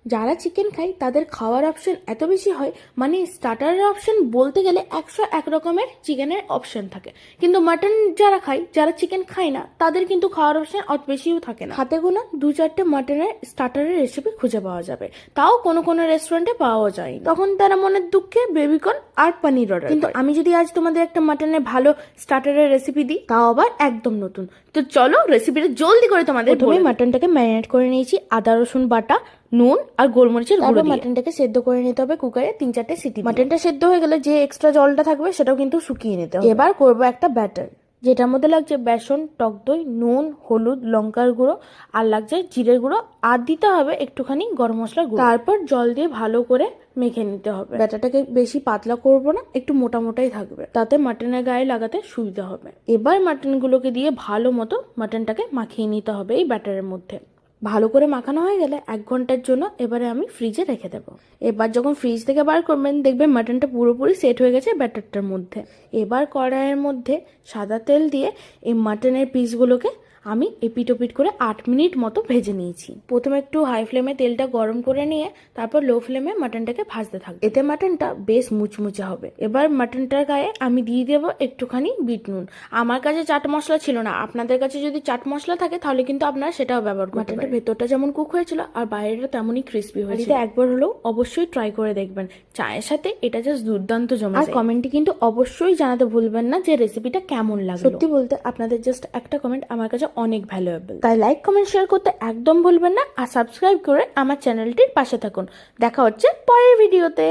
যারা চিকেন খায় তাদের খাওয়ার অপশন এত বেশি হয়, মানে স্টার্টারের অপশন বলতে গেলে 101 রকমের চিকেনের অপশন থাকে। কিন্তু মাটন যারা খায়, যারা চিকেন খায় না, তাদের কিন্তু খাওয়ার অপশন অত বেশিও থাকে না। হাতে গোনা 2-4টে মাটনের স্টার্টারের রেসিপি খুঁজে পাওয়া যাবে, তাও কোনো কোনো রেস্টুরেন্টে পাওয়া যায়। তখন তারা মনের দুঃখে বেবিকর্ন আর পনির অর্ডার। কিন্তু আমি যদি আজ তোমাদের একটা মাটনের ভালো স্টার্টারের রেসিপি দিই, তাও আবার একদম নতুন, তো চলো রেসিপিটা জলদি করে তোমাদের। প্রথমে মাটনটাকে ম্যারিনেট করে নিয়েছি আদা রসুন বাটা, নুন আর গোলমরিচের গুঁড়ো দিয়ে। মাটনটাকে সেদ্ধ করে নিতে হবে কুকারে 3-4টে সিটি। মাটনটা সেদ্ধ হয়ে গেলে যে এক্সট্রা জলটা থাকবে সেটাও কিন্তু শুকিয়ে নিতে হবে। এবার করবো একটা ব্যাটার, যেটার মধ্যে লাগছে বেসন, টক দই, নুন, হলুদ, লঙ্কার গুঁড়ো, আর লাগছে জিরের গুঁড়ো, আর দিতে হবে একটুখানি গরম মশলার গুঁড়ো। তারপর জল দিয়ে ভালো করে মেখে নিতে হবে। ব্যাটারটাকে বেশি পাতলা করব না, একটু মোটা মোটাই থাকবে, তাতে মাটনের গায়ে লাগাতে সুবিধা হবে। এবার মাটনগুলোকে দিয়ে ভালো মতো মাটনটাকে মাখিয়ে নিতে হবে এই ব্যাটারের মধ্যে। ভালো করে মাখানো হয়ে গেলে 1 ঘন্টার জন্য এবারে আমি ফ্রিজে রেখে দেবো। এবার যখন ফ্রিজ থেকে বার করবেন দেখবেন মাটনটা পুরোপুরি সেট হয়ে গেছে ব্যাটারটার মধ্যে। এবার কড়াইয়ের মধ্যে সাদা তেল দিয়ে এই মাটনের পিসগুলোকে আমি এপিট ওপিট করে 8 মিনিট মতো ভেজে নিয়েছি। প্রথমে একটু হাই ফ্লেমে তেলটা গরম করে নিয়ে তারপর লো ফ্লেমে মাটনটাকে ভাজতে থাকবে, এতে মাটনটা বেশ মুচমুচে হবে। এবার মাটনটার গায়ে আমি দিয়ে দেবো একটুখানি বিট নুন। আমার কাছে চাট মশলা ছিল না, আপনাদের কাছে যদি চাট মশলা থাকে তাহলে কিন্তু আপনারা সেটাও ব্যবহার করতে পারেন। মাটনটা ভেতরটা যেমন কুক হয়েছিল আর বাইরেটা তেমনই ক্রিস্পি হয়েছিল। এটা একবার হলেও অবশ্যই ট্রাই করে দেখবেন, চায়ের সাথে এটা জাস্ট দুর্দান্ত জমে। আর কমেন্টে কিন্তু অবশ্যই জানাতে ভুলবেন না যে রেসিপিটা কেমন লাগলো। সত্যি বলতে আপনাদের জাস্ট একটা কমেন্ট আমার কাছে অনেক ভ্যালুয়েবল, তাই লাইক কমেন্ট শেয়ার করতে একদম ভুলবেন না, আর সাবস্ক্রাইব করে আমার চ্যানেলটির পাশে থাকুন। দেখা হচ্ছে পরের ভিডিওতে।